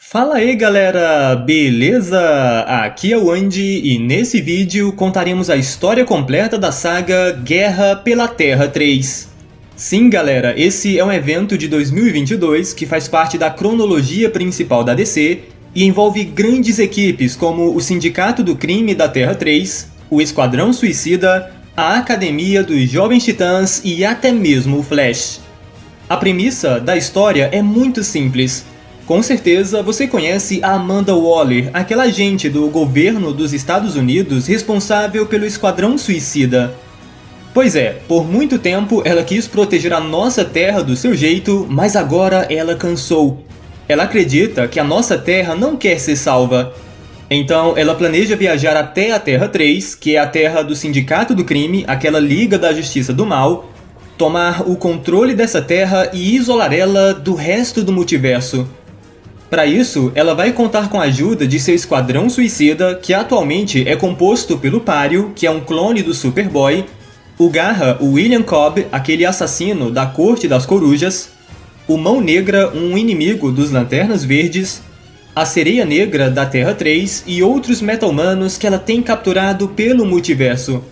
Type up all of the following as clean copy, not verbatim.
Fala aí galera, beleza? Aqui é o Andy e nesse vídeo contaremos a história completa da saga Guerra pela Terra 3. Sim galera, esse é um evento de 2022 que faz parte da cronologia principal da DC e envolve grandes equipes como o Sindicato do Crime da Terra 3, o Esquadrão Suicida, a Academia dos Jovens Titãs e até mesmo o Flash. A premissa da história é muito simples. Com certeza você conhece a Amanda Waller, aquela agente do governo dos Estados Unidos responsável pelo Esquadrão Suicida. Pois é, por muito tempo ela quis proteger a nossa Terra do seu jeito, mas agora ela cansou. Ela acredita que a nossa Terra não quer ser salva. Então ela planeja viajar até a Terra 3, que é a Terra do Sindicato do Crime, aquela Liga da Justiça do Mal, tomar o controle dessa Terra e isolar ela do resto do multiverso. Para isso, ela vai contar com a ajuda de seu Esquadrão Suicida, que atualmente é composto pelo Páreo, que é um clone do Superboy, o Garra, o William Cobb, aquele assassino da Corte das Corujas, o Mão Negra, um inimigo dos Lanternas Verdes, a Sereia Negra da Terra 3 e outros meta-humanos que ela tem capturado pelo multiverso.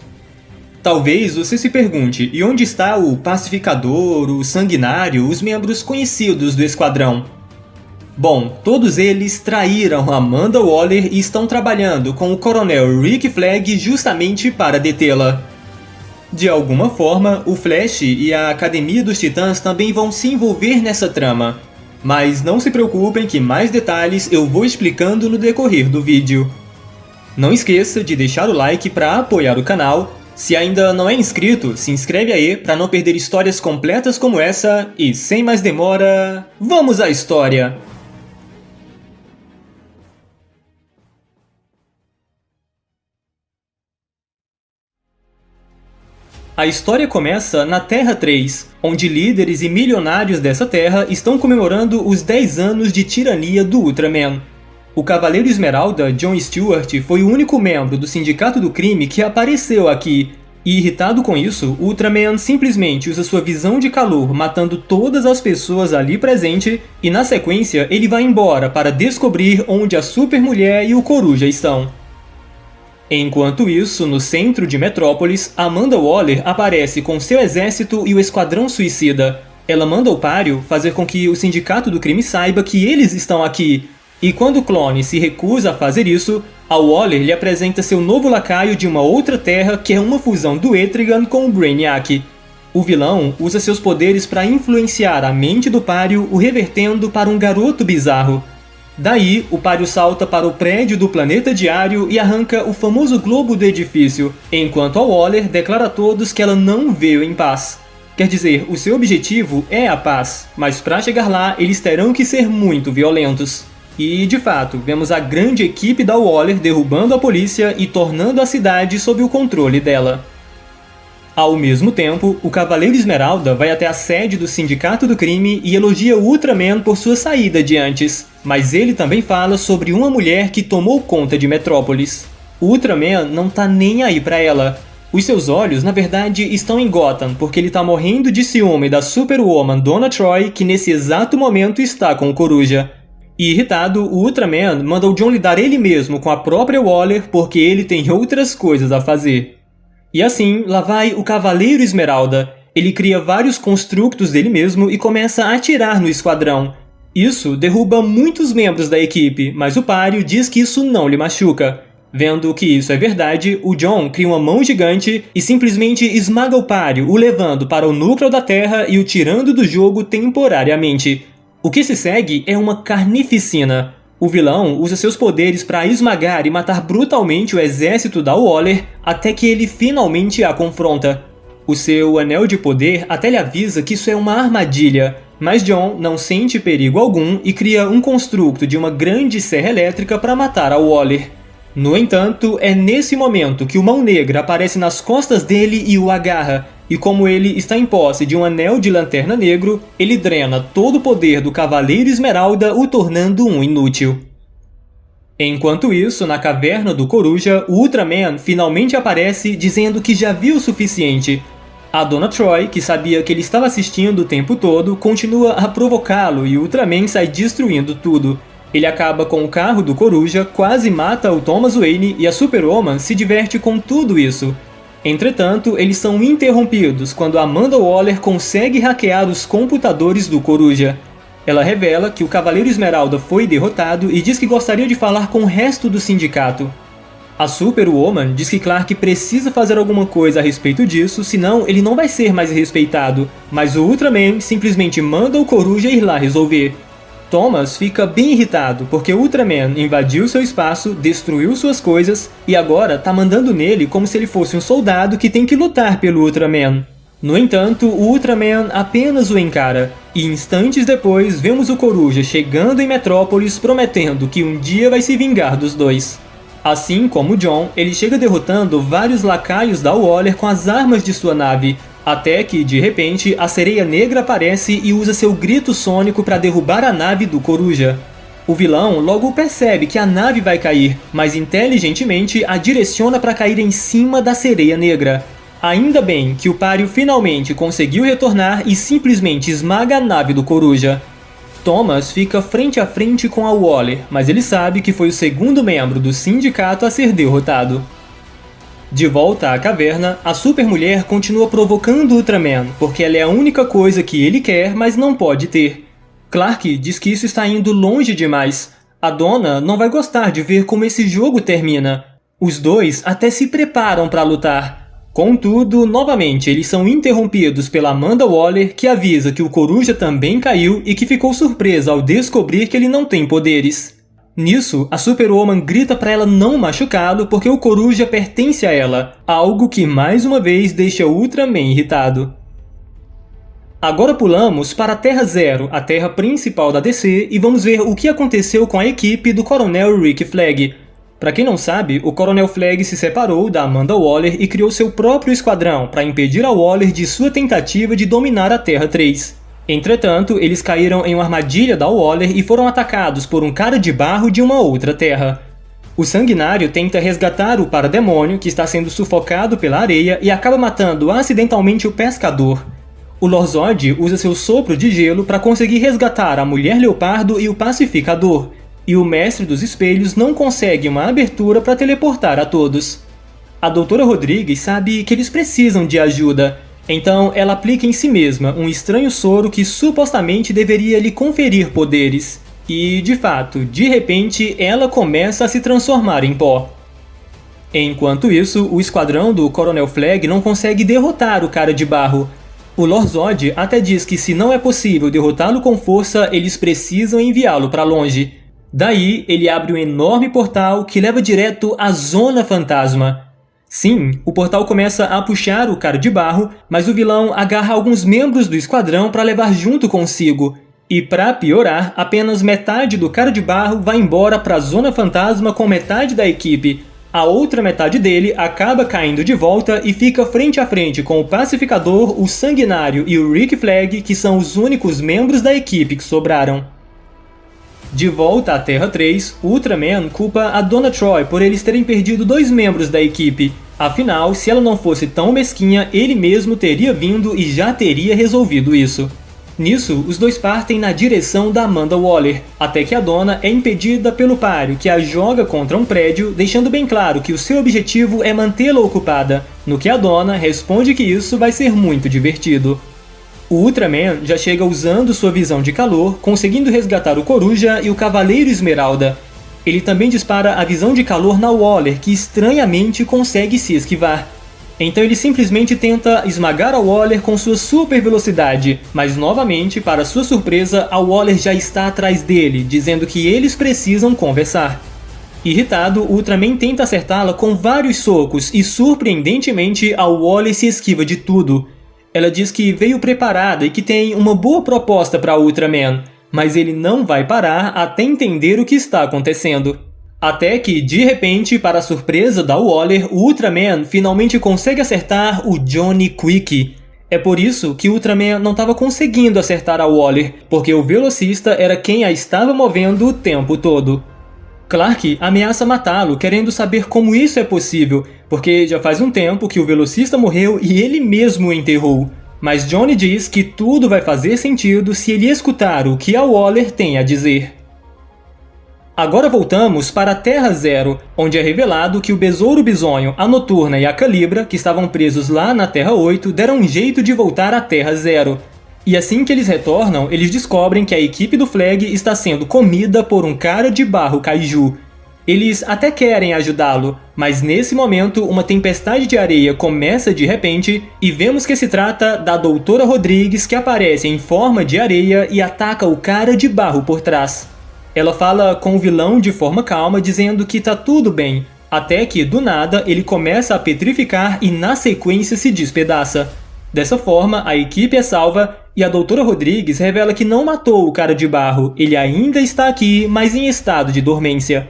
Talvez você se pergunte, e onde está o Pacificador, o Sanguinário, os membros conhecidos do Esquadrão? Bom, todos eles traíram Amanda Waller e estão trabalhando com o Coronel Rick Flag justamente para detê-la. De alguma forma, o Flash e a Academia dos Titãs também vão se envolver nessa trama. Mas não se preocupem que mais detalhes eu vou explicando no decorrer do vídeo. Não esqueça de deixar o like para apoiar o canal. Se ainda não é inscrito, se inscreve aí para não perder histórias completas como essa. E sem mais demora, vamos à história! A história começa na Terra 3, onde líderes e milionários dessa terra estão comemorando os 10 anos de tirania do Ultraman. O Cavaleiro Esmeralda, John Stewart, foi o único membro do Sindicato do Crime que apareceu aqui, e irritado com isso, o Ultraman simplesmente usa sua visão de calor matando todas as pessoas ali presentes, e na sequência ele vai embora para descobrir onde a Supermulher e o Coruja estão. Enquanto isso, no centro de Metrópolis, Amanda Waller aparece com seu exército e o Esquadrão Suicida. Ela manda o Páreo fazer com que o Sindicato do Crime saiba que eles estão aqui. E quando o clone se recusa a fazer isso, a Waller lhe apresenta seu novo lacaio de uma outra terra que é uma fusão do Etrigan com o Brainiac. O vilão usa seus poderes para influenciar a mente do Páreo, o revertendo para um garoto bizarro. Daí, o Páreo salta para o prédio do Planeta Diário e arranca o famoso globo do edifício, enquanto a Waller declara a todos que ela não veio em paz. Quer dizer, o seu objetivo é a paz, mas para chegar lá eles terão que ser muito violentos. E, de fato, vemos a grande equipe da Waller derrubando a polícia e tornando a cidade sob o controle dela. Ao mesmo tempo, o Cavaleiro Esmeralda vai até a sede do Sindicato do Crime e elogia o Ultraman por sua saída de antes, mas ele também fala sobre uma mulher que tomou conta de Metrópolis. O Ultraman não tá nem aí pra ela. Os seus olhos, na verdade, estão em Gotham, porque ele tá morrendo de ciúme da Superwoman Donna Troy, que nesse exato momento está com o Coruja. E irritado, o Ultraman manda o John lidar ele mesmo com a própria Waller porque ele tem outras coisas a fazer. E assim, lá vai o Cavaleiro Esmeralda. Ele cria vários construtos dele mesmo e começa a atirar no esquadrão. Isso derruba muitos membros da equipe, mas o Páreo diz que isso não lhe machuca. Vendo que isso é verdade, o John cria uma mão gigante e simplesmente esmaga o Páreo, o levando para o núcleo da Terra e o tirando do jogo temporariamente. O que se segue é uma carnificina. O vilão usa seus poderes para esmagar e matar brutalmente o exército da Waller até que ele finalmente a confronta. O seu anel de poder até lhe avisa que isso é uma armadilha, mas John não sente perigo algum e cria um construto de uma grande serra elétrica para matar a Waller. No entanto, é nesse momento que o Mão Negra aparece nas costas dele e o agarra, e como ele está em posse de um anel de lanterna negro, ele drena todo o poder do Cavaleiro Esmeralda, o tornando um inútil. Enquanto isso, na caverna do Coruja, o Ultraman finalmente aparece dizendo que já viu o suficiente. A Donna Troy, que sabia que ele estava assistindo o tempo todo, continua a provocá-lo e o Ultraman sai destruindo tudo. Ele acaba com o carro do Coruja, quase mata o Thomas Wayne e a Superwoman se diverte com tudo isso. Entretanto, eles são interrompidos quando Amanda Waller consegue hackear os computadores do Coruja. Ela revela que o Cavaleiro Esmeralda foi derrotado e diz que gostaria de falar com o resto do sindicato. A Superwoman diz que Clark precisa fazer alguma coisa a respeito disso, senão ele não vai ser mais respeitado, mas o Ultraman simplesmente manda o Coruja ir lá resolver. Thomas fica bem irritado porque o Ultraman invadiu seu espaço, destruiu suas coisas e agora tá mandando nele como se ele fosse um soldado que tem que lutar pelo Ultraman. No entanto, o Ultraman apenas o encara, e instantes depois vemos o Coruja chegando em Metrópolis prometendo que um dia vai se vingar dos dois. Assim como John, ele chega derrotando vários lacaios da Waller com as armas de sua nave, até que, de repente, a Sereia Negra aparece e usa seu grito sônico para derrubar a nave do Coruja. O vilão logo percebe que a nave vai cair, mas inteligentemente a direciona para cair em cima da Sereia Negra. Ainda bem que o páreo finalmente conseguiu retornar e simplesmente esmaga a nave do Coruja. Thomas fica frente a frente com a Waller, mas ele sabe que foi o segundo membro do sindicato a ser derrotado. De volta à caverna, a Supermulher continua provocando o Ultraman, porque ela é a única coisa que ele quer, mas não pode ter. Clark diz que isso está indo longe demais. A Donna não vai gostar de ver como esse jogo termina. Os dois até se preparam para lutar. Contudo, novamente, eles são interrompidos pela Amanda Waller, que avisa que o Coruja também caiu e que ficou surpresa ao descobrir que ele não tem poderes. Nisso, a Superwoman grita para ela não machucá-lo porque o Coruja pertence a ela, algo que mais uma vez deixa o Ultraman irritado. Agora pulamos para a Terra Zero, a terra principal da DC, e vamos ver o que aconteceu com a equipe do Coronel Rick Flag. Para quem não sabe, o Coronel Flag se separou da Amanda Waller e criou seu próprio esquadrão para impedir a Waller de sua tentativa de dominar a Terra 3. Entretanto, eles caíram em uma armadilha da Waller e foram atacados por um cara de barro de uma outra terra. O Sanguinário tenta resgatar o parademônio, que está sendo sufocado pela areia, e acaba matando acidentalmente o pescador. O Lorzod usa seu sopro de gelo para conseguir resgatar a Mulher Leopardo e o Pacificador, e o Mestre dos Espelhos não consegue uma abertura para teleportar a todos. A Doutora Rodrigues sabe que eles precisam de ajuda, então ela aplica em si mesma um estranho soro que supostamente deveria lhe conferir poderes. E, de fato, de repente, ela começa a se transformar em pó. Enquanto isso, o esquadrão do Coronel Flag não consegue derrotar o cara de barro. O Lorzod até diz que se não é possível derrotá-lo com força, eles precisam enviá-lo para longe. Daí, ele abre um enorme portal que leva direto à Zona Fantasma. Sim, o portal começa a puxar o cara de barro, mas o vilão agarra alguns membros do esquadrão para levar junto consigo. E para piorar, apenas metade do cara de barro vai embora para a Zona Fantasma com metade da equipe. A outra metade dele acaba caindo de volta e fica frente a frente com o Pacificador, o Sanguinário e o Rick Flag, que são os únicos membros da equipe que sobraram. De volta à Terra 3, o Ultraman culpa a Donna Troy por eles terem perdido 2 membros da equipe. Afinal, se ela não fosse tão mesquinha, ele mesmo teria vindo e já teria resolvido isso. Nisso, os dois partem na direção da Amanda Waller, até que a Donna é impedida pelo páreo, que a joga contra um prédio, deixando bem claro que o seu objetivo é mantê-la ocupada, no que a Donna responde que isso vai ser muito divertido. O Ultraman já chega usando sua visão de calor, conseguindo resgatar o Coruja e o Cavaleiro Esmeralda. Ele também dispara a visão de calor na Waller, que estranhamente consegue se esquivar. Então ele simplesmente tenta esmagar a Waller com sua super velocidade, mas novamente, para sua surpresa, a Waller já está atrás dele, dizendo que eles precisam conversar. Irritado, o Ultraman tenta acertá-la com vários socos e, surpreendentemente, a Waller se esquiva de tudo. Ela diz que veio preparada e que tem uma boa proposta para o Ultraman, mas ele não vai parar até entender o que está acontecendo. Até que, de repente, para a surpresa da Waller, o Ultraman finalmente consegue acertar o Johnny Quick. É por isso que o Ultraman não estava conseguindo acertar a Waller, porque o velocista era quem a estava movendo o tempo todo. Clark ameaça matá-lo, querendo saber como isso é possível, porque já faz um tempo que o velocista morreu e ele mesmo o enterrou. Mas Johnny diz que tudo vai fazer sentido se ele escutar o que a Waller tem a dizer. Agora voltamos para a Terra Zero, onde é revelado que o Besouro Bisonho, a Noturna e a Calibra, que estavam presos lá na Terra 8, deram um jeito de voltar à Terra Zero. E assim que eles retornam, eles descobrem que a equipe do Flag está sendo comida por um cara de barro kaiju. Eles até querem ajudá-lo, mas nesse momento uma tempestade de areia começa de repente e vemos que se trata da Doutora Rodrigues, que aparece em forma de areia e ataca o cara de barro por trás. Ela fala com o vilão de forma calma, dizendo que tá tudo bem, até que, do nada, ele começa a petrificar e na sequência se despedaça. Dessa forma, a equipe é salva e a Doutora Rodrigues revela que não matou o cara de barro, ele ainda está aqui, mas em estado de dormência.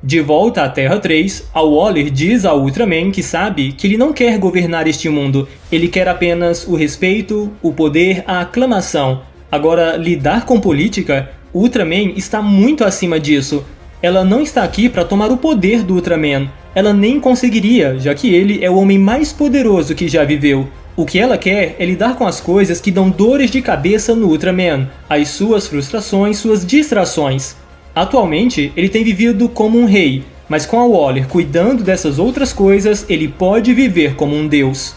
De volta à Terra 3, a Waller diz ao Ultraman que sabe que ele não quer governar este mundo, ele quer apenas o respeito, o poder, a aclamação. Agora, lidar com política, o Ultraman está muito acima disso. Ela não está aqui para tomar o poder do Ultraman. Ela nem conseguiria, já que ele é o homem mais poderoso que já viveu. O que ela quer é lidar com as coisas que dão dores de cabeça no Ultraman, as suas frustrações, suas distrações. Atualmente, ele tem vivido como um rei, mas com a Waller cuidando dessas outras coisas, ele pode viver como um deus.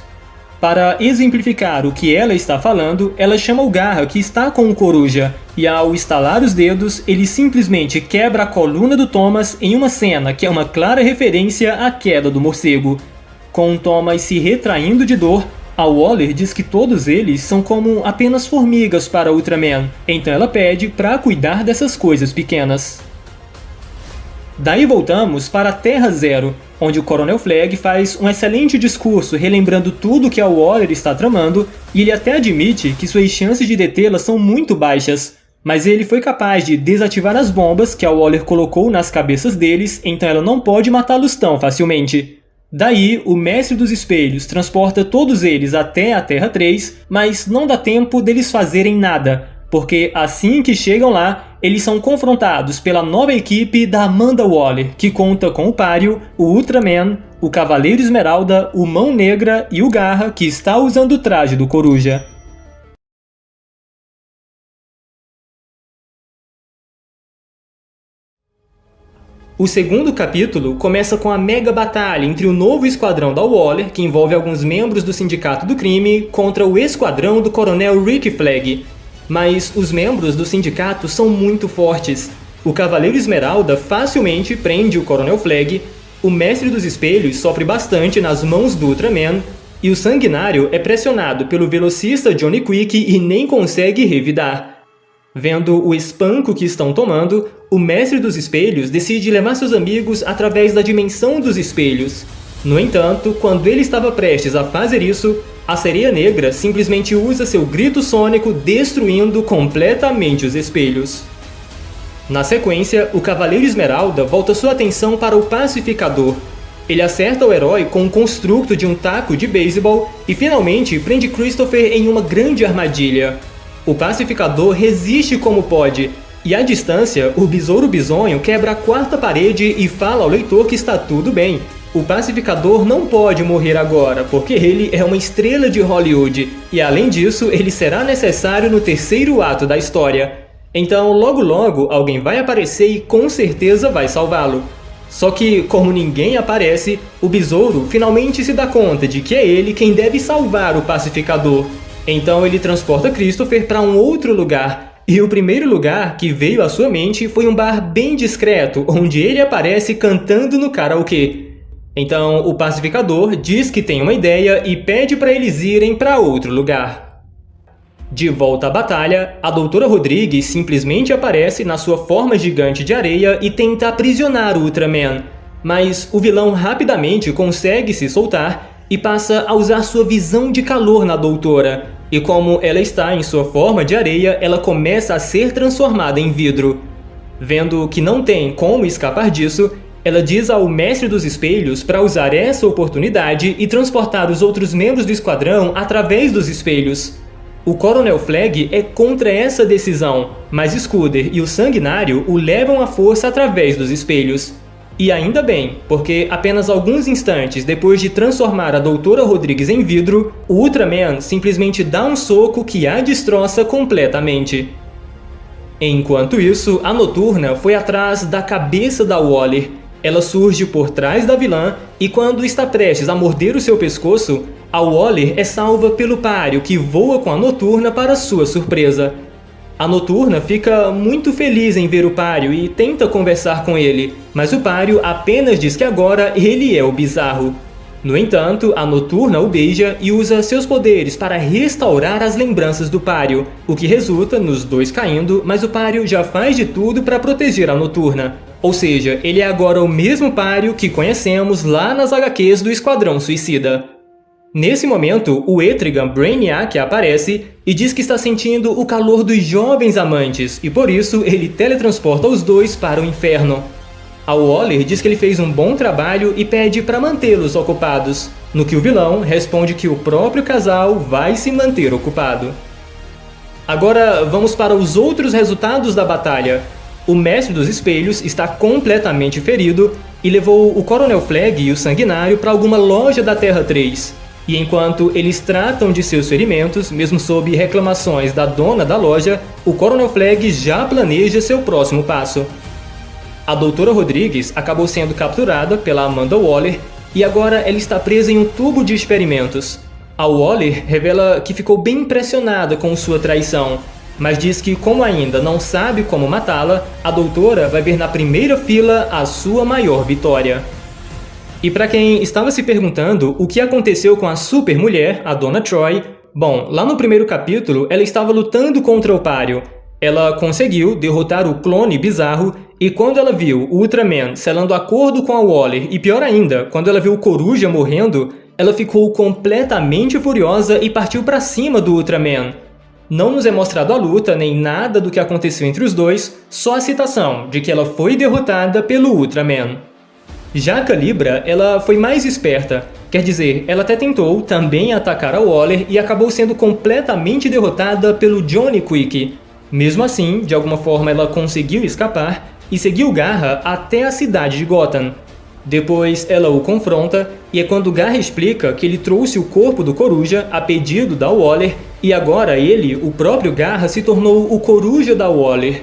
Para exemplificar o que ela está falando, ela chama o Garra, que está com o Coruja, e ao estalar os dedos, ele simplesmente quebra a coluna do Thomas em uma cena que é uma clara referência à queda do morcego. Com Thomas se retraindo de dor, a Waller diz que todos eles são como apenas formigas para Ultraman, então ela pede para cuidar dessas coisas pequenas. Daí voltamos para a Terra Zero, onde o Coronel Flag faz um excelente discurso relembrando tudo que a Waller está tramando, e ele até admite que suas chances de detê-la são muito baixas, mas ele foi capaz de desativar as bombas que a Waller colocou nas cabeças deles, então ela não pode matá-los tão facilmente. Daí, o Mestre dos Espelhos transporta todos eles até a Terra 3, mas não dá tempo deles fazerem nada, porque assim que chegam lá, eles são confrontados pela nova equipe da Amanda Waller, que conta com o Páreo, o Ultraman, o Cavaleiro Esmeralda, o Mão Negra e o Garra, que está usando o traje do Coruja. O segundo capítulo começa com a mega batalha entre o novo esquadrão da Waller, que envolve alguns membros do Sindicato do Crime, contra o esquadrão do Coronel Rick Flag. Mas os membros do sindicato são muito fortes. O Cavaleiro Esmeralda facilmente prende o Coronel Flag, o Mestre dos Espelhos sofre bastante nas mãos do Ultraman, e o Sanguinário é pressionado pelo velocista Johnny Quick e nem consegue revidar. Vendo o espanco que estão tomando, o Mestre dos Espelhos decide levar seus amigos através da dimensão dos espelhos. No entanto, quando ele estava prestes a fazer isso, a Sereia Negra simplesmente usa seu grito sônico destruindo completamente os espelhos. Na sequência, o Cavaleiro Esmeralda volta sua atenção para o Pacificador. Ele acerta o herói com um construto de um taco de beisebol e finalmente prende Christopher em uma grande armadilha. O Pacificador resiste como pode, e à distância, o Besouro Bisonho quebra a quarta parede e fala ao leitor que está tudo bem. O Pacificador não pode morrer agora, porque ele é uma estrela de Hollywood, e além disso, ele será necessário no terceiro ato da história. Então, logo logo, alguém vai aparecer e com certeza vai salvá-lo. Só que, como ninguém aparece, o Besouro finalmente se dá conta de que é ele quem deve salvar o Pacificador. Então ele transporta Christopher para um outro lugar, e o primeiro lugar que veio à sua mente foi um bar bem discreto, onde ele aparece cantando no karaokê. Então o Pacificador diz que tem uma ideia e pede para eles irem para outro lugar. De volta à batalha, a Doutora Rodrigues simplesmente aparece na sua forma gigante de areia e tenta aprisionar o Ultraman. Mas o vilão rapidamente consegue se soltar e passa a usar sua visão de calor na Doutora. E como ela está em sua forma de areia, ela começa a ser transformada em vidro. Vendo que não tem como escapar disso, ela diz ao Mestre dos Espelhos para usar essa oportunidade e transportar os outros membros do esquadrão através dos espelhos. O Coronel Flag é contra essa decisão, mas Scooter e o Sanguinário o levam à força através dos espelhos. E ainda bem, porque apenas alguns instantes depois de transformar a Doutora Rodrigues em vidro, o Ultraman simplesmente dá um soco que a destroça completamente. Enquanto isso, a Noturna foi atrás da cabeça da Waller. Ela surge por trás da vilã e quando está prestes a morder o seu pescoço, a Waller é salva pelo páreo que voa com a Noturna para sua surpresa. A Noturna fica muito feliz em ver o páreo e tenta conversar com ele, mas o páreo apenas diz que agora ele é o Bizarro. No entanto, a Noturna o beija e usa seus poderes para restaurar as lembranças do páreo, o que resulta nos dois caindo, mas o páreo já faz de tudo para proteger a Noturna. Ou seja, ele é agora o mesmo páreo que conhecemos lá nas HQs do Esquadrão Suicida. Nesse momento, o Etrigan Brainiac aparece e diz que está sentindo o calor dos jovens amantes e por isso ele teletransporta os dois para o inferno. A Waller diz que ele fez um bom trabalho e pede para mantê-los ocupados, no que o vilão responde que o próprio casal vai se manter ocupado. Agora vamos para os outros resultados da batalha. O Mestre dos Espelhos está completamente ferido e levou o Coronel Flag e o Sanguinário para alguma loja da Terra 3. E enquanto eles tratam de seus ferimentos, mesmo sob reclamações da dona da loja, o Coronel Flag já planeja seu próximo passo. A Doutora Rodrigues acabou sendo capturada pela Amanda Waller e agora ela está presa em um tubo de experimentos. A Waller revela que ficou bem impressionada com sua traição, mas diz que como ainda não sabe como matá-la, a Doutora vai ver na primeira fila a sua maior vitória. E para quem estava se perguntando o que aconteceu com a Supermulher, a Dona Troy, bom, lá no primeiro capítulo ela estava lutando contra o páreo. Ela conseguiu derrotar o clone Bizarro e quando ela viu o Ultraman selando acordo com a Waller e pior ainda, quando ela viu o Coruja morrendo, ela ficou completamente furiosa e partiu para cima do Ultraman. Não nos é mostrado a luta nem nada do que aconteceu entre os dois, só a citação de que ela foi derrotada pelo Ultraman. Já a Calibra, ela foi mais esperta, quer dizer, ela até tentou também atacar a Waller e acabou sendo completamente derrotada pelo Johnny Quick. Mesmo assim, de alguma forma ela conseguiu escapar e seguiu Garra até a cidade de Gotham. Depois ela o confronta e é quando Garra explica que ele trouxe o corpo do Coruja a pedido da Waller e agora ele, o próprio Garra, se tornou o Coruja da Waller.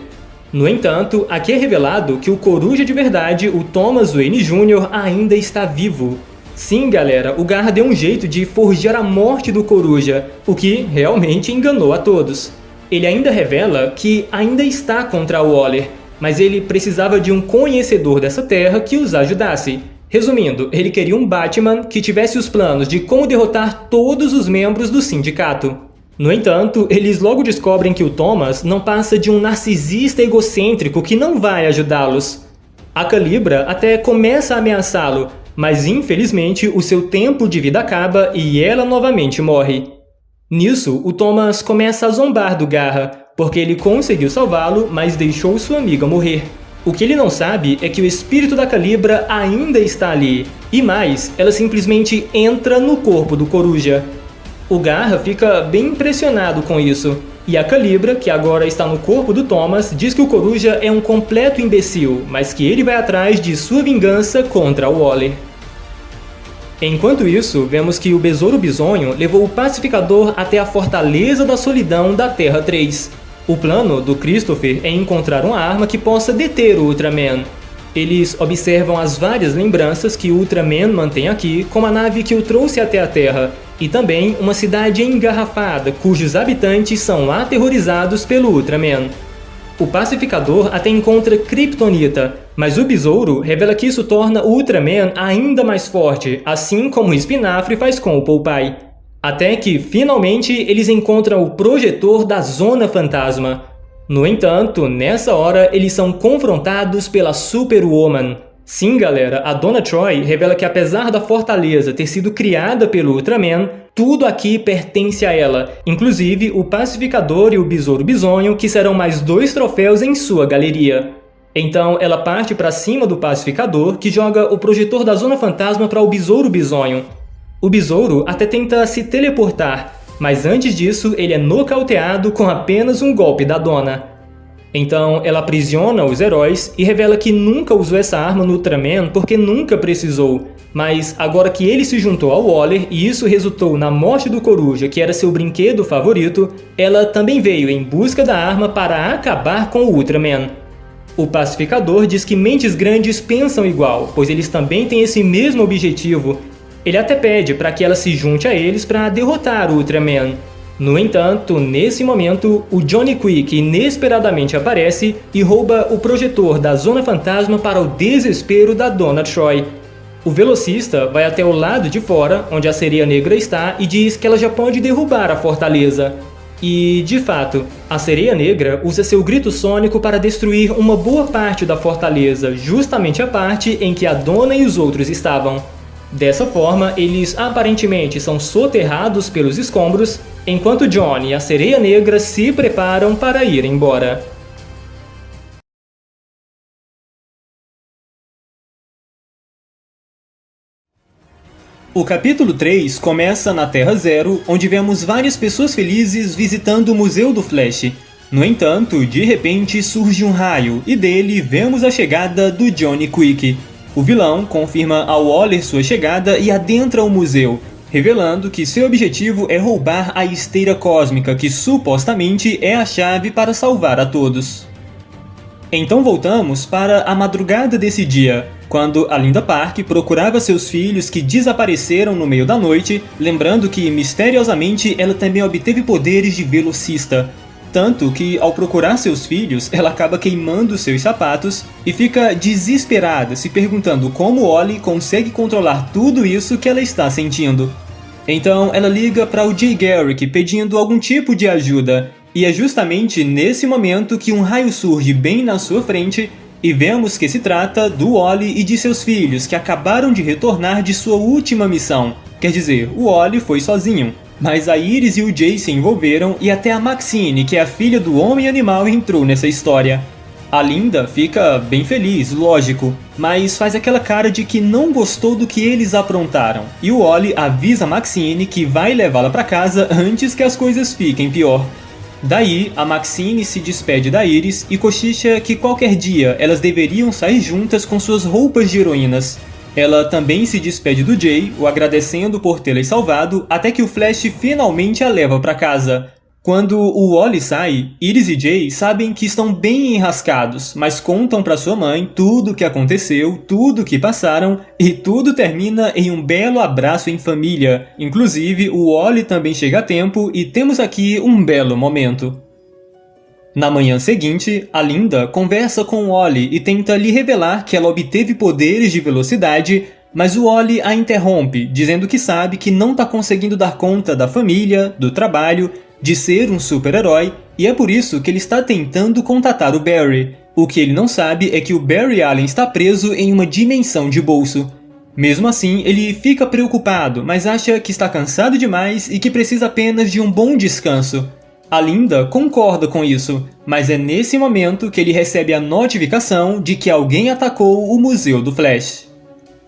No entanto, aqui é revelado que o Coruja de verdade, o Thomas Wayne Jr., ainda está vivo. Sim, galera, o Garra deu um jeito de forjar a morte do Coruja, o que realmente enganou a todos. Ele ainda revela que ainda está contra a Waller, mas ele precisava de um conhecedor dessa terra que os ajudasse. Resumindo, ele queria um Batman que tivesse os planos de como derrotar todos os membros do sindicato. No entanto, eles logo descobrem que o Thomas não passa de um narcisista egocêntrico que não vai ajudá-los. A Calibra até começa a ameaçá-lo, mas infelizmente o seu tempo de vida acaba e ela novamente morre. Nisso, o Thomas começa a zombar do Garra, porque ele conseguiu salvá-lo, mas deixou sua amiga morrer. O que ele não sabe é que o espírito da Calibra ainda está ali, e mais, ela simplesmente entra no corpo do Coruja. O Garra fica bem impressionado com isso, e a Calibra, que agora está no corpo do Thomas, diz que o Coruja é um completo imbecil, mas que ele vai atrás de sua vingança contra a Waller. Enquanto isso, vemos que o Besouro Bisonho levou o Pacificador até a Fortaleza da Solidão da Terra 3. O plano do Christopher é encontrar uma arma que possa deter o Ultraman. Eles observam as várias lembranças que o Ultraman mantém aqui, como a nave que o trouxe até a Terra, e também uma cidade engarrafada, cujos habitantes são aterrorizados pelo Ultraman. O Pacificador até encontra Kryptonita, mas o Besouro revela que isso torna o Ultraman ainda mais forte, assim como o Espinafre faz com o Popeye. Até que, finalmente, eles encontram o projetor da Zona Fantasma. No entanto, nessa hora, eles são confrontados pela Superwoman. Sim, galera, a Dona Troy revela que apesar da fortaleza ter sido criada pelo Ultraman, tudo aqui pertence a ela, inclusive o Pacificador e o Besouro Bisonho, que serão mais 2 troféus em sua galeria. Então ela parte para cima do Pacificador, que joga o projetor da Zona Fantasma para o Besouro Bisonho. O Besouro até tenta se teleportar, mas antes disso ele é nocauteado com apenas um golpe da Dona. Então ela aprisiona os heróis e revela que nunca usou essa arma no Ultraman porque nunca precisou. Mas agora que ele se juntou ao Waller e isso resultou na morte do Coruja, que era seu brinquedo favorito, ela também veio em busca da arma para acabar com o Ultraman. O pacificador diz que mentes grandes pensam igual, pois eles também têm esse mesmo objetivo. Ele até pede para que ela se junte a eles para derrotar o Ultraman. No entanto, nesse momento, o Johnny Quick inesperadamente aparece e rouba o projetor da Zona Fantasma para o desespero da Dona Troy. O velocista vai até o lado de fora, onde a Sereia Negra está, e diz que ela já pode derrubar a fortaleza. E, de fato, a Sereia Negra usa seu grito sônico para destruir uma boa parte da fortaleza, justamente a parte em que a Dona e os outros estavam. Dessa forma, eles aparentemente são soterrados pelos escombros, enquanto Johnny e a Sereia Negra se preparam para ir embora. O capítulo 3 começa na Terra Zero, onde vemos várias pessoas felizes visitando o Museu do Flash. No entanto, de repente surge um raio, e dele vemos a chegada do Johnny Quick. O vilão confirma ao Waller sua chegada e adentra o museu, revelando que seu objetivo é roubar a esteira cósmica, que supostamente é a chave para salvar a todos. Então voltamos para a madrugada desse dia, quando a Linda Park procurava seus filhos que desapareceram no meio da noite, lembrando que misteriosamente ela também obteve poderes de velocista. Tanto que, ao procurar seus filhos, ela acaba queimando seus sapatos e fica desesperada, se perguntando como Ollie consegue controlar tudo isso que ela está sentindo. Então ela liga para o Jay Garrick pedindo algum tipo de ajuda, e é justamente nesse momento que um raio surge bem na sua frente e vemos que se trata do Ollie e de seus filhos que acabaram de retornar de sua última missão. Quer dizer, o Ollie foi sozinho, mas a Iris e o Jay se envolveram e até a Maxine, que é a filha do Homem-Animal, entrou nessa história. A Linda fica bem feliz, lógico, mas faz aquela cara de que não gostou do que eles aprontaram. E o Ollie avisa a Maxine que vai levá-la para casa antes que as coisas fiquem pior. Daí, a Maxine se despede da Iris e cochicha que qualquer dia elas deveriam sair juntas com suas roupas de heroínas. Ela também se despede do Jay, o agradecendo por tê-las salvado, até que o Flash finalmente a leva para casa. Quando o Ollie sai, Iris e Jay sabem que estão bem enrascados, mas contam para sua mãe tudo o que aconteceu, tudo o que passaram, e tudo termina em um belo abraço em família. Inclusive, o Ollie também chega a tempo e temos aqui um belo momento. Na manhã seguinte, a Linda conversa com o Ollie e tenta lhe revelar que ela obteve poderes de velocidade, mas o Ollie a interrompe, dizendo que sabe que não está conseguindo dar conta da família, do trabalho, de ser um super-herói, e é por isso que ele está tentando contatar o Barry. O que ele não sabe é que o Barry Allen está preso em uma dimensão de bolso. Mesmo assim, ele fica preocupado, mas acha que está cansado demais e que precisa apenas de um bom descanso. A Linda concorda com isso, mas é nesse momento que ele recebe a notificação de que alguém atacou o Museu do Flash.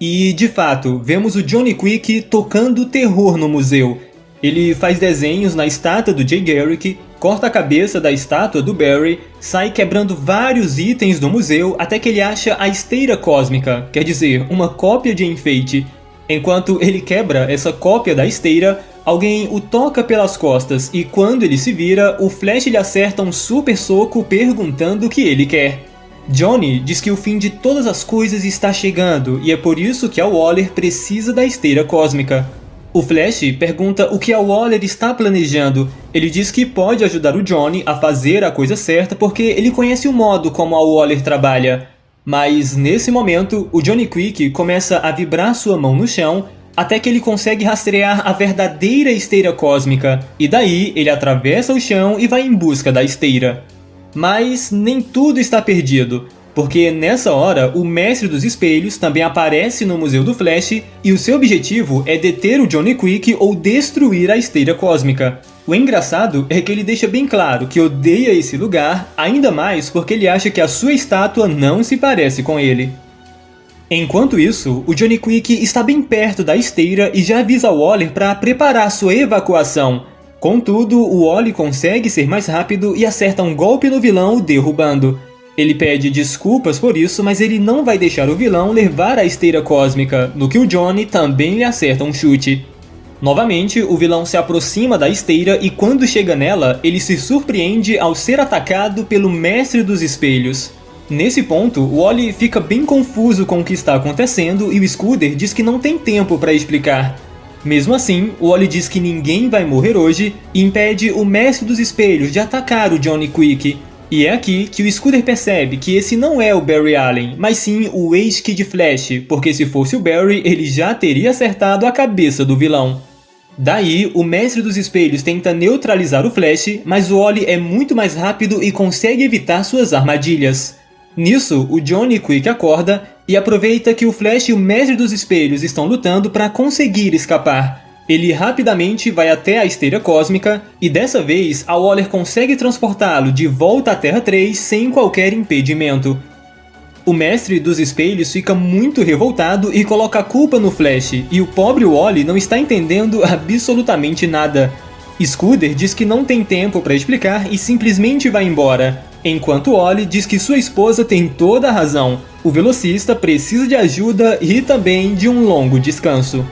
E, de fato, vemos o Johnny Quick tocando terror no museu. Ele faz desenhos na estátua do Jay Garrick, corta a cabeça da estátua do Barry, sai quebrando vários itens do museu até que ele acha a esteira cósmica, quer dizer, uma cópia de enfeite. Enquanto ele quebra essa cópia da esteira, alguém o toca pelas costas e quando ele se vira, o Flash lhe acerta um super soco perguntando o que ele quer. Johnny diz que o fim de todas as coisas está chegando e é por isso que a Waller precisa da esteira cósmica. O Flash pergunta o que a Waller está planejando. Ele diz que pode ajudar o Johnny a fazer a coisa certa porque ele conhece o modo como a Waller trabalha. Mas nesse momento, o Johnny Quick começa a vibrar sua mão no chão até que ele consegue rastrear a verdadeira esteira cósmica. E daí ele atravessa o chão e vai em busca da esteira. Mas nem tudo está perdido, porque nessa hora o Mestre dos Espelhos também aparece no Museu do Flash e o seu objetivo é deter o Johnny Quick ou destruir a esteira cósmica. O engraçado é que ele deixa bem claro que odeia esse lugar, ainda mais porque ele acha que a sua estátua não se parece com ele. Enquanto isso, o Johnny Quick está bem perto da esteira e já avisa o Waller para preparar sua evacuação. Contudo, o Ollie consegue ser mais rápido e acerta um golpe no vilão, o derrubando. Ele pede desculpas por isso, mas ele não vai deixar o vilão levar a esteira cósmica, no que o Johnny também lhe acerta um chute. Novamente, o vilão se aproxima da esteira e quando chega nela, ele se surpreende ao ser atacado pelo Mestre dos Espelhos. Nesse ponto, o Wally fica bem confuso com o que está acontecendo e o Scooter diz que não tem tempo para explicar. Mesmo assim, o Wally diz que ninguém vai morrer hoje e impede o Mestre dos Espelhos de atacar o Johnny Quick. E é aqui que o Scooter percebe que esse não é o Barry Allen, mas sim o ex-Kid Flash, porque se fosse o Barry, ele já teria acertado a cabeça do vilão. Daí, o Mestre dos Espelhos tenta neutralizar o Flash, mas o Wally é muito mais rápido e consegue evitar suas armadilhas. Nisso, o Johnny Quick acorda e aproveita que o Flash e o Mestre dos Espelhos estão lutando para conseguir escapar. Ele rapidamente vai até a esteira cósmica e dessa vez a Waller consegue transportá-lo de volta à Terra 3 sem qualquer impedimento. O Mestre dos Espelhos fica muito revoltado e coloca a culpa no Flash, e o pobre Wally não está entendendo absolutamente nada. Scooter diz que não tem tempo para explicar e simplesmente vai embora, enquanto Wally diz que sua esposa tem toda a razão. O velocista precisa de ajuda e também de um longo descanso.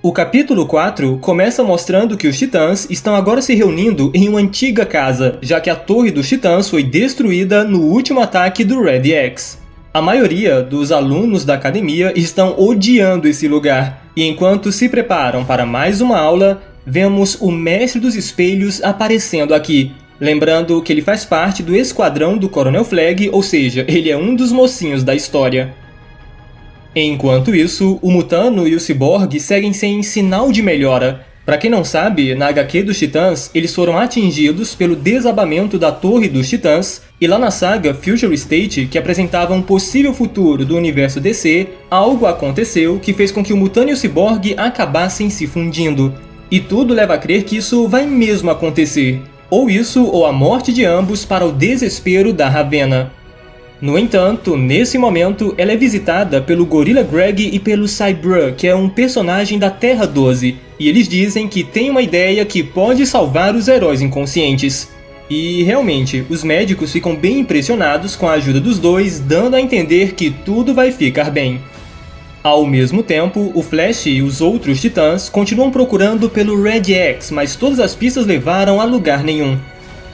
O capítulo 4 começa mostrando que os Titãs estão agora se reunindo em uma antiga casa, já que a torre dos Titãs foi destruída no último ataque do Red X. A maioria dos alunos da academia estão odiando esse lugar, e enquanto se preparam para mais uma aula, vemos o Mestre dos Espelhos aparecendo aqui, lembrando que ele faz parte do esquadrão do Coronel Flag, ou seja, ele é um dos mocinhos da história. Enquanto isso, o Mutano e o Cyborg seguem sem sinal de melhora. Pra quem não sabe, na HQ dos Titãs, eles foram atingidos pelo desabamento da Torre dos Titãs, e lá na saga Future State, que apresentava um possível futuro do universo DC, algo aconteceu que fez com que o Mutano e o Cyborg acabassem se fundindo. E tudo leva a crer que isso vai mesmo acontecer. Ou isso, ou a morte de ambos para o desespero da Ravenna. No entanto, nesse momento, ela é visitada pelo Gorilla Greg e pelo Cybra, que é um personagem da Terra 12, e eles dizem que tem uma ideia que pode salvar os heróis inconscientes. E realmente, os médicos ficam bem impressionados com a ajuda dos dois, dando a entender que tudo vai ficar bem. Ao mesmo tempo, o Flash e os outros Titãs continuam procurando pelo Red X, mas todas as pistas levaram a lugar nenhum.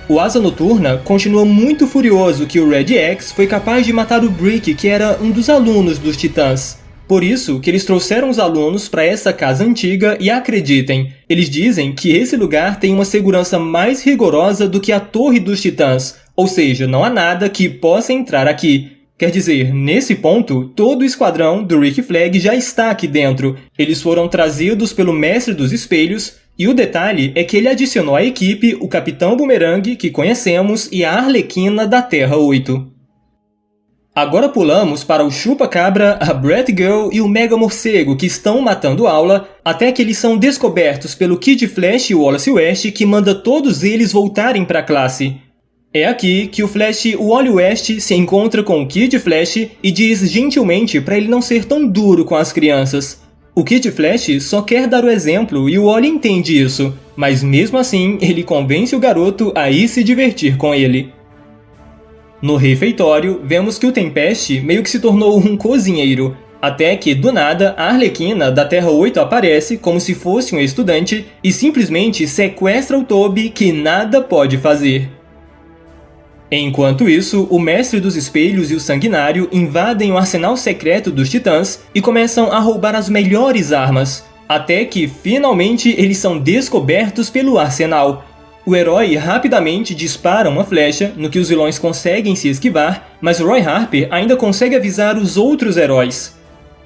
O Asa Noturna continua muito furioso que o Red X foi capaz de matar o Brick, que era um dos alunos dos Titãs. Por isso que eles trouxeram os alunos para essa casa antiga e acreditem, eles dizem que esse lugar tem uma segurança mais rigorosa do que a Torre dos Titãs, ou seja, não há nada que possa entrar aqui. Quer dizer, nesse ponto, todo o esquadrão do Rick Flag já está aqui dentro. Eles foram trazidos pelo Mestre dos Espelhos, e o detalhe é que ele adicionou à equipe o Capitão Boomerang, que conhecemos, e a Arlequina da Terra 8. Agora pulamos para o Chupa-Cabra, a Batgirl e o Mega Morcego, que estão matando aula, até que eles são descobertos pelo Kid Flash e o Wallace West, que manda todos eles voltarem para a classe. É aqui que o Flash Wally West se encontra com o Kid Flash e diz gentilmente para ele não ser tão duro com as crianças. O Kid Flash só quer dar o exemplo e o Wally entende isso, mas mesmo assim ele convence o garoto a ir se divertir com ele. No refeitório, vemos que o Tempest meio que se tornou um cozinheiro, até que, do nada, a Arlequina da Terra 8 aparece como se fosse um estudante e simplesmente sequestra o Toby, que nada pode fazer. Enquanto isso, o Mestre dos Espelhos e o Sanguinário invadem o arsenal secreto dos Titãs e começam a roubar as melhores armas, até que finalmente eles são descobertos pelo arsenal. O herói rapidamente dispara uma flecha, no que os vilões conseguem se esquivar, mas Roy Harper ainda consegue avisar os outros heróis.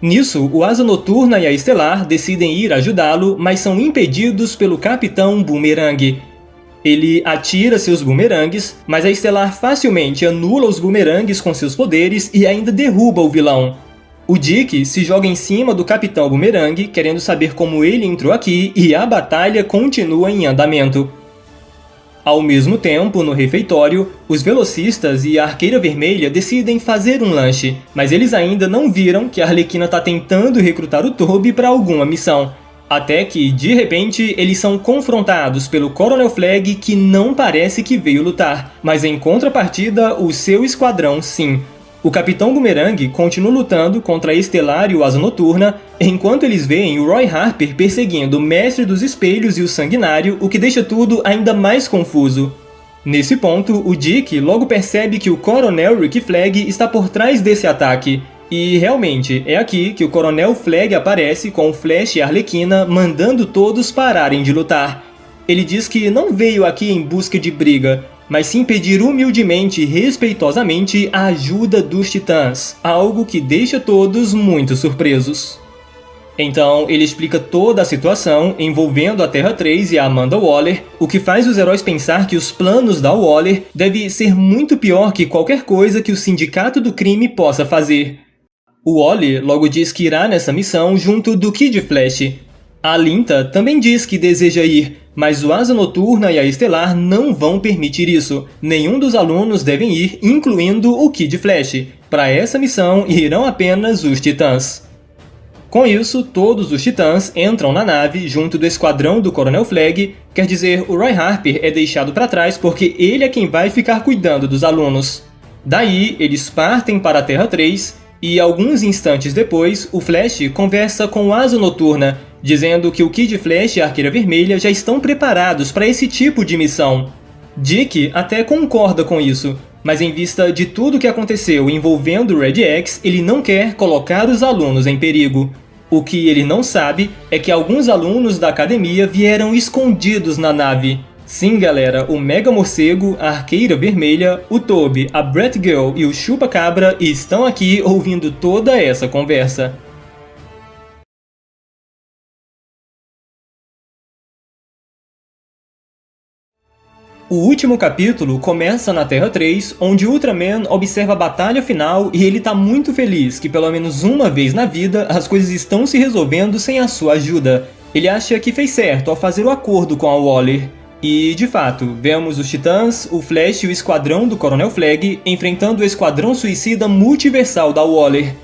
Nisso, o Asa Noturna e a Estelar decidem ir ajudá-lo, mas são impedidos pelo Capitão Boomerang. Ele atira seus bumerangues, mas a Estelar facilmente anula os bumerangues com seus poderes e ainda derruba o vilão. O Dick se joga em cima do Capitão Boomerang, querendo saber como ele entrou aqui, e a batalha continua em andamento. Ao mesmo tempo, no refeitório, os velocistas e a Arqueira Vermelha decidem fazer um lanche, mas eles ainda não viram que a Arlequina está tentando recrutar o Toby para alguma missão. Até que, de repente, eles são confrontados pelo Coronel Flag, que não parece que veio lutar, mas em contrapartida, o seu esquadrão sim. O Capitão Boomerang continua lutando contra a Estelar e o Asa Noturna, enquanto eles veem o Roy Harper perseguindo o Mestre dos Espelhos e o Sanguinário, o que deixa tudo ainda mais confuso. Nesse ponto, o Dick logo percebe que o Coronel Rick Flag está por trás desse ataque. E realmente, é aqui que o Coronel Flag aparece com o Flash e a Arlequina mandando todos pararem de lutar. Ele diz que não veio aqui em busca de briga, mas sim pedir humildemente e respeitosamente a ajuda dos Titãs, algo que deixa todos muito surpresos. Então, ele explica toda a situação envolvendo a Terra 3 e a Amanda Waller, o que faz os heróis pensar que os planos da Waller devem ser muito pior que qualquer coisa que o Sindicato do Crime possa fazer. O Wally logo diz que irá nessa missão junto do Kid Flash. A Linta também diz que deseja ir, mas o Asa Noturna e a Estelar não vão permitir isso. Nenhum dos alunos devem ir, incluindo o Kid Flash. Para essa missão irão apenas os Titãs. Com isso, todos os Titãs entram na nave junto do esquadrão do Coronel Flag, quer dizer, o Roy Harper é deixado para trás porque ele é quem vai ficar cuidando dos alunos. Daí, eles partem para a Terra 3, e alguns instantes depois, o Flash conversa com o Asa Noturna, dizendo que o Kid Flash e a Arqueira Vermelha já estão preparados para esse tipo de missão. Dick até concorda com isso, mas em vista de tudo o que aconteceu envolvendo o Red X, ele não quer colocar os alunos em perigo. O que ele não sabe é que alguns alunos da academia vieram escondidos na nave. Sim, galera, o Mega Morcego, a Arqueira Vermelha, o Toby, a Batgirl e o Chupa-Cabra estão aqui ouvindo toda essa conversa. O último capítulo começa na Terra 3, onde Ultraman observa a batalha final e ele tá muito feliz que pelo menos uma vez na vida as coisas estão se resolvendo sem a sua ajuda. Ele acha que fez certo ao fazer o acordo com a Waller. E, de fato, vemos os Titãs, o Flash e o esquadrão do Coronel Flag enfrentando o esquadrão suicida multiversal da Waller.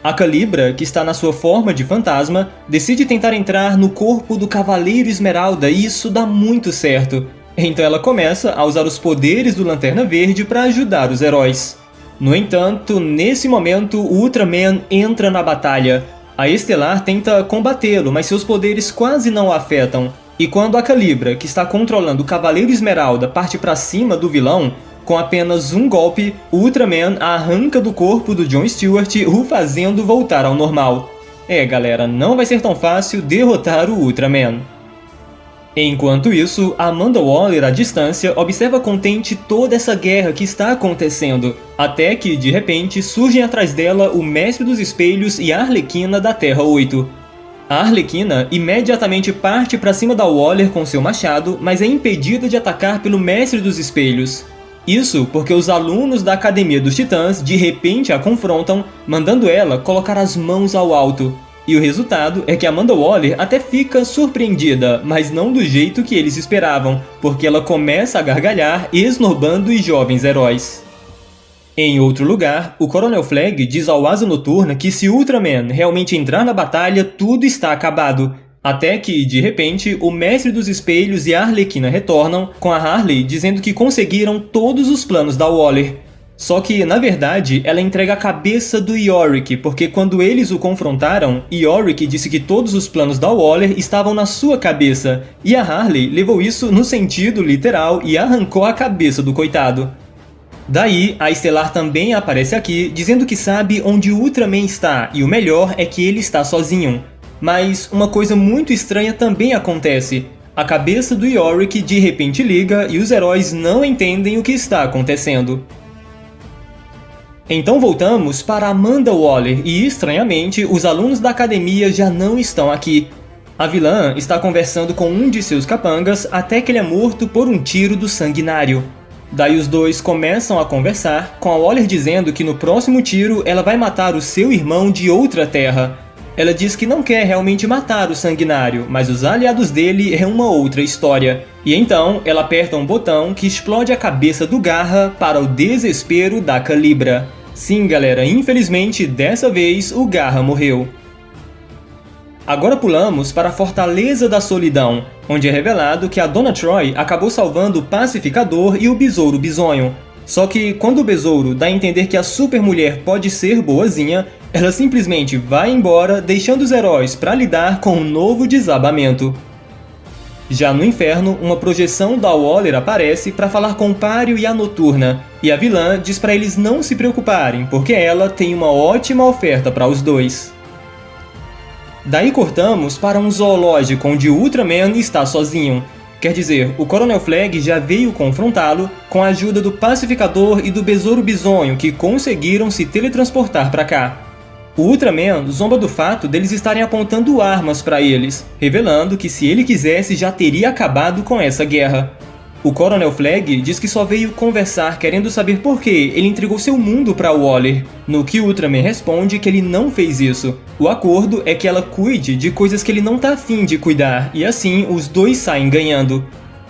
A Calibra, que está na sua forma de fantasma, decide tentar entrar no corpo do Cavaleiro Esmeralda e isso dá muito certo. Então ela começa a usar os poderes do Lanterna Verde para ajudar os heróis. No entanto, nesse momento, o Ultraman entra na batalha. A Estelar tenta combatê-lo, mas seus poderes quase não o afetam. E quando a Calibra, que está controlando o Cavaleiro Esmeralda, parte para cima do vilão, com apenas um golpe, o Ultraman a arranca do corpo do John Stewart, o fazendo voltar ao normal. Galera, não vai ser tão fácil derrotar o Ultraman. Enquanto isso, Amanda Waller, à distância, observa contente toda essa guerra que está acontecendo, até que, de repente, surgem atrás dela o Mestre dos Espelhos e a Arlequina da Terra 8. A Arlequina imediatamente parte para cima da Waller com seu machado, mas é impedida de atacar pelo Mestre dos Espelhos. Isso porque os alunos da Academia dos Titãs de repente a confrontam, mandando ela colocar as mãos ao alto. E o resultado é que Amanda Waller até fica surpreendida, mas não do jeito que eles esperavam, porque ela começa a gargalhar, esnobando os jovens heróis. Em outro lugar, o Coronel Flag diz ao Asa Noturna que se Ultraman realmente entrar na batalha, tudo está acabado. Até que, de repente, o Mestre dos Espelhos e a Arlequina retornam, com a Harley dizendo que conseguiram todos os planos da Waller. Só que, na verdade, ela entrega a cabeça do Yorick, porque quando eles o confrontaram, Yorick disse que todos os planos da Waller estavam na sua cabeça, e a Harley levou isso no sentido literal e arrancou a cabeça do coitado. Daí, a Estelar também aparece aqui, dizendo que sabe onde o Ultraman está, e o melhor é que ele está sozinho. Mas uma coisa muito estranha também acontece. A cabeça do Yorick de repente liga e os heróis não entendem o que está acontecendo. Então voltamos para Amanda Waller e, estranhamente, os alunos da academia já não estão aqui. A vilã está conversando com um de seus capangas até que ele é morto por um tiro do Sanguinário. Daí os dois começam a conversar, com a Waller dizendo que no próximo tiro ela vai matar o seu irmão de outra terra. Ela diz que não quer realmente matar o Sanguinário, mas os aliados dele é uma outra história. E então ela aperta um botão que explode a cabeça do Garra para o desespero da Calibra. Sim, galera, infelizmente dessa vez o Garra morreu. Agora pulamos para a Fortaleza da Solidão, onde é revelado que a Dona Troy acabou salvando o Pacificador e o Besouro Bisonho. Só que quando o Besouro dá a entender que a Supermulher pode ser boazinha, ela simplesmente vai embora, deixando os heróis para lidar com um novo desabamento. Já no inferno, uma projeção da Waller aparece para falar com o Páreo e a Noturna, e a vilã diz para eles não se preocuparem, porque ela tem uma ótima oferta para os dois. Daí cortamos para um zoológico onde o Ultraman está sozinho. Quer dizer, o Coronel Flag já veio confrontá-lo com a ajuda do Pacificador e do Besouro Bisonho, que conseguiram se teletransportar para cá. O Ultraman zomba do fato deles estarem apontando armas para eles, revelando que se ele quisesse já teria acabado com essa guerra. O Coronel Flag diz que só veio conversar querendo saber por que ele entregou seu mundo para Waller, no que o Ultraman responde que ele não fez isso. O acordo é que ela cuide de coisas que ele não tá afim de cuidar, e assim os dois saem ganhando.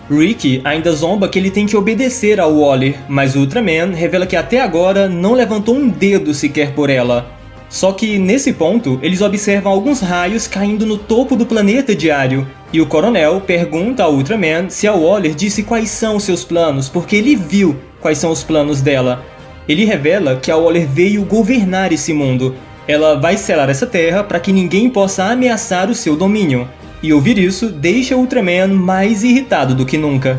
Rick ainda zomba que ele tem que obedecer ao Waller, mas o Ultraman revela que até agora não levantou um dedo sequer por ela. Só que, nesse ponto, eles observam alguns raios caindo no topo do planeta diário, e o Coronel pergunta ao Ultraman se a Waller disse quais são seus planos, porque ele viu quais são os planos dela. Ele revela que a Waller veio governar esse mundo. Ela vai selar essa terra para que ninguém possa ameaçar o seu domínio, e ouvir isso deixa o Ultraman mais irritado do que nunca.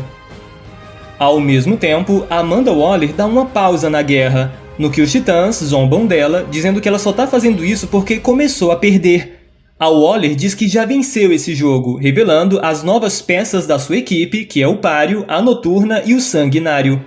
Ao mesmo tempo, Amanda Waller dá uma pausa na guerra, no que os Titãs zombam dela, dizendo que ela só tá fazendo isso porque começou a perder. A Waller diz que já venceu esse jogo, revelando as novas peças da sua equipe, que é o Páreo, a Noturna e o Sanguinário.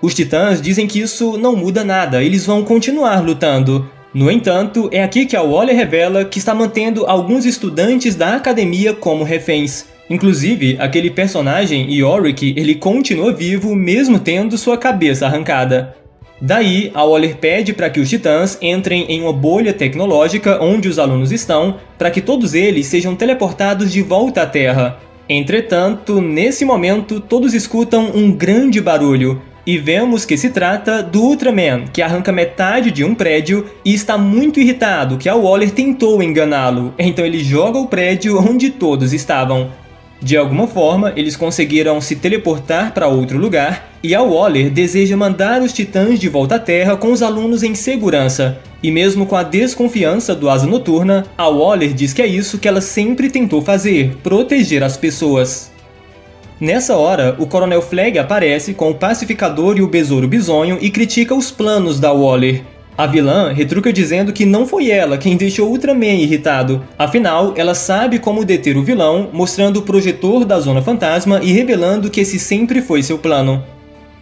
Os Titãs dizem que isso não muda nada, eles vão continuar lutando. No entanto, é aqui que a Waller revela que está mantendo alguns estudantes da academia como reféns. Inclusive, aquele personagem, Yorick, ele continua vivo mesmo tendo sua cabeça arrancada. Daí, a Waller pede para que os Titãs entrem em uma bolha tecnológica onde os alunos estão, para que todos eles sejam teleportados de volta à Terra. Entretanto, nesse momento, todos escutam um grande barulho, e vemos que se trata do Ultraman, que arranca metade de um prédio e está muito irritado que a Waller tentou enganá-lo, então ele joga o prédio onde todos estavam. De alguma forma, eles conseguiram se teleportar para outro lugar, e a Waller deseja mandar os Titãs de volta à Terra com os alunos em segurança. E mesmo com a desconfiança do Asa Noturna, a Waller diz que é isso que ela sempre tentou fazer, proteger as pessoas. Nessa hora, o Coronel Flag aparece com o Pacificador e o Besouro Bisonho e critica os planos da Waller. A vilã retruca dizendo que não foi ela quem deixou o Ultraman irritado. Afinal, ela sabe como deter o vilão, mostrando o projetor da Zona Fantasma e revelando que esse sempre foi seu plano.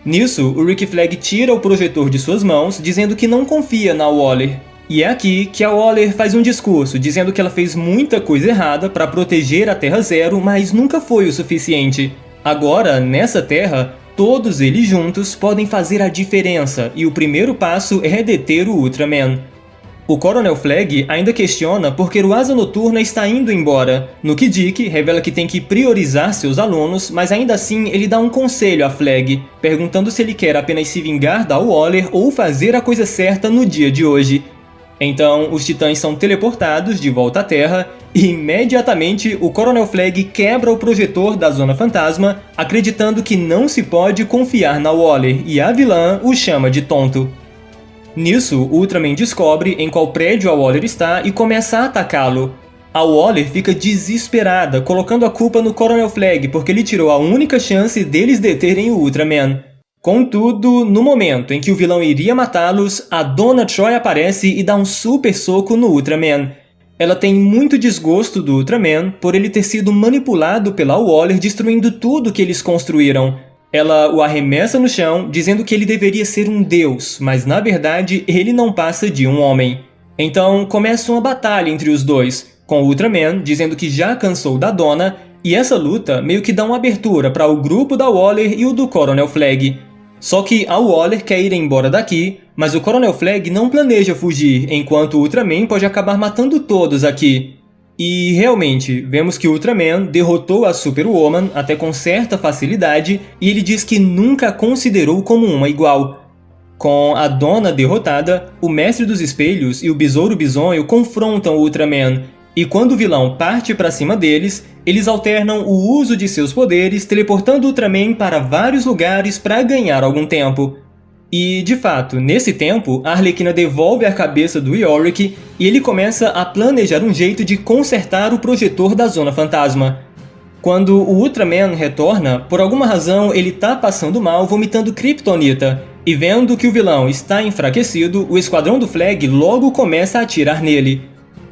Nisso, o Rick Flag tira o projetor de suas mãos, dizendo que não confia na Waller. E é aqui que a Waller faz um discurso, dizendo que ela fez muita coisa errada para proteger a Terra Zero, mas nunca foi o suficiente. Agora, nessa Terra, todos eles juntos podem fazer a diferença, e o primeiro passo é deter o Ultraman. O Coronel Flag ainda questiona porque o Asa Noturna está indo embora, no que Dick revela que tem que priorizar seus alunos, mas ainda assim ele dá um conselho a Flag, perguntando se ele quer apenas se vingar da Waller ou fazer a coisa certa no dia de hoje. Então, os Titãs são teleportados de volta à Terra e imediatamente o Coronel Flag quebra o projetor da Zona Fantasma, acreditando que não se pode confiar na Waller, e a vilã o chama de tonto. Nisso, o Ultraman descobre em qual prédio a Waller está e começa a atacá-lo. A Waller fica desesperada, colocando a culpa no Coronel Flag porque ele tirou a única chance deles deterem o Ultraman. Contudo, no momento em que o vilão iria matá-los, a Dona Troy aparece e dá um super soco no Ultraman. Ela tem muito desgosto do Ultraman por ele ter sido manipulado pela Waller, destruindo tudo que eles construíram. Ela o arremessa no chão, dizendo que ele deveria ser um deus, mas na verdade ele não passa de um homem. Então começa uma batalha entre os dois, com o Ultraman dizendo que já cansou da Dona, e essa luta meio que dá uma abertura para o grupo da Waller e o do Coronel Flag. Só que a Waller quer ir embora daqui, mas o Coronel Flag não planeja fugir, enquanto o Ultraman pode acabar matando todos aqui. E realmente, vemos que o Ultraman derrotou a Superwoman até com certa facilidade, e ele diz que nunca a considerou como uma igual. Com a Dona derrotada, o Mestre dos Espelhos e o Besouro Bisonho confrontam o Ultraman, E quando o vilão parte pra cima deles, eles alternam o uso de seus poderes, teleportando o Ultraman para vários lugares para ganhar algum tempo. E, de fato, nesse tempo, a Arlequina devolve a cabeça do Yorick e ele começa a planejar um jeito de consertar o projetor da Zona Fantasma. Quando o Ultraman retorna, por alguma razão ele tá passando mal vomitando Kryptonita, e vendo que o vilão está enfraquecido, o Esquadrão do Flag logo começa a atirar nele.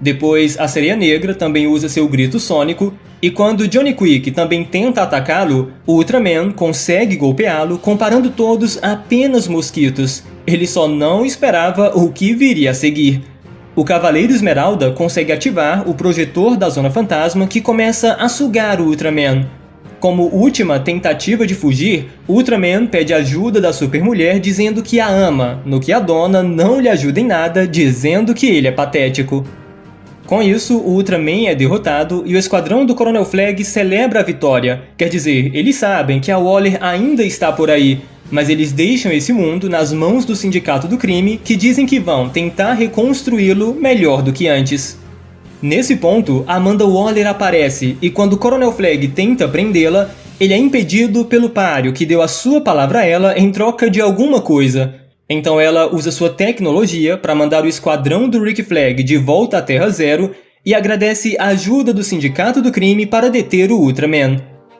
Depois, a Sereia Negra também usa seu grito sônico, e quando Johnny Quick também tenta atacá-lo, o Ultraman consegue golpeá-lo, comparando todos a apenas mosquitos. Ele só não esperava o que viria a seguir. O Cavaleiro Esmeralda consegue ativar o projetor da Zona Fantasma que começa a sugar o Ultraman. Como última tentativa de fugir, o Ultraman pede ajuda da Supermulher dizendo que a ama, no que a dona não lhe ajuda em nada, dizendo que ele é patético. Com isso, o Ultraman é derrotado e o esquadrão do Coronel Flag celebra a vitória. Quer dizer, eles sabem que a Waller ainda está por aí, mas eles deixam esse mundo nas mãos do Sindicato do Crime, que dizem que vão tentar reconstruí-lo melhor do que antes. Nesse ponto, Amanda Waller aparece e quando o Coronel Flag tenta prendê-la, ele é impedido pelo páreo que deu a sua palavra a ela em troca de alguma coisa. Então ela usa sua tecnologia para mandar o esquadrão do Rick Flag de volta à Terra Zero e agradece a ajuda do Sindicato do Crime para deter o Ultraman.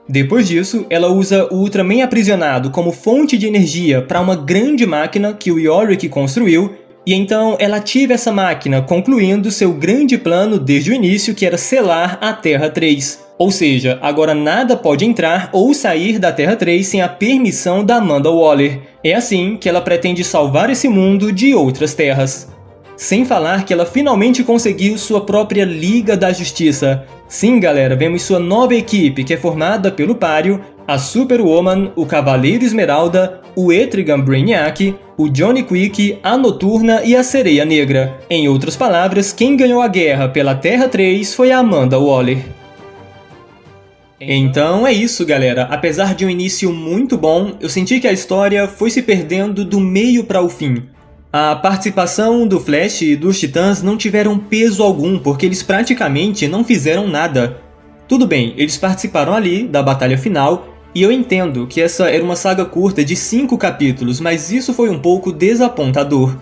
Depois disso, ela usa o Ultraman aprisionado como fonte de energia para uma grande máquina que o Yorick construiu, e então ela ativa essa máquina, concluindo seu grande plano desde o início, que era selar a Terra 3. Ou seja, agora nada pode entrar ou sair da Terra 3 sem a permissão da Amanda Waller. É assim que ela pretende salvar esse mundo de outras terras. Sem falar que ela finalmente conseguiu sua própria Liga da Justiça. Sim, galera, vemos sua nova equipe, que é formada pelo Páreo, a Superwoman, o Cavaleiro Esmeralda, o Etrigan Brainiac, o Johnny Quick, a Noturna e a Sereia Negra. Em outras palavras, quem ganhou a guerra pela Terra 3 foi a Amanda Waller. Então é isso, galera. Apesar de um início muito bom, eu senti que a história foi se perdendo do meio para o fim. A participação do Flash e dos Titãs não tiveram peso algum, porque eles praticamente não fizeram nada. Tudo bem, eles participaram ali da batalha final, e eu entendo que essa era uma saga curta de 5 capítulos, mas isso foi um pouco desapontador.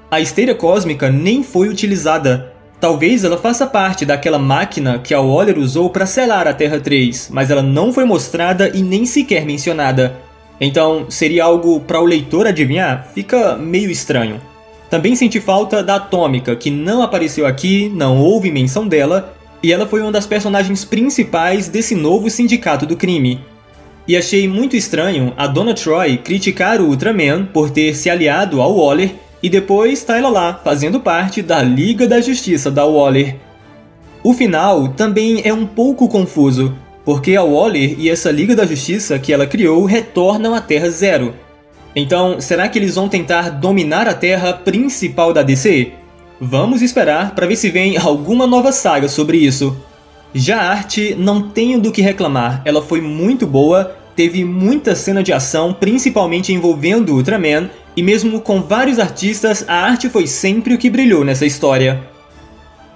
A Esteira Cósmica nem foi utilizada. Talvez ela faça parte daquela máquina que a Waller usou para selar a Terra 3, mas ela não foi mostrada e nem sequer mencionada. Então, seria algo para o leitor adivinhar? Fica meio estranho. Também senti falta da Atômica, que não apareceu aqui, não houve menção dela, e ela foi uma das personagens principais desse novo Sindicato do Crime. E achei muito estranho a Donna Troy criticar o Ultraman por ter se aliado ao Waller, e depois tá ela lá, fazendo parte da Liga da Justiça da Waller. O final também é um pouco confuso, porque a Waller e essa Liga da Justiça que ela criou retornam à Terra Zero. Então, será que eles vão tentar dominar a Terra principal da DC? Vamos esperar para ver se vem alguma nova saga sobre isso. Já a arte, não tenho do que reclamar, ela foi muito boa, teve muita cena de ação, principalmente envolvendo o Ultraman, e mesmo com vários artistas, a arte foi sempre o que brilhou nessa história.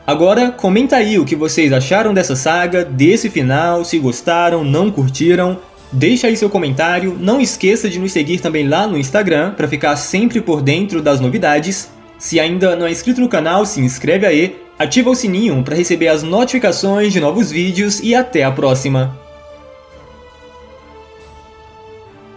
Agora, comenta aí o que vocês acharam dessa saga, desse final, se gostaram, não curtiram. Deixa aí seu comentário, não esqueça de nos seguir também lá no Instagram para ficar sempre por dentro das novidades. Se ainda não é inscrito no canal, se inscreve aí, ativa o sininho para receber as notificações de novos vídeos e até a próxima!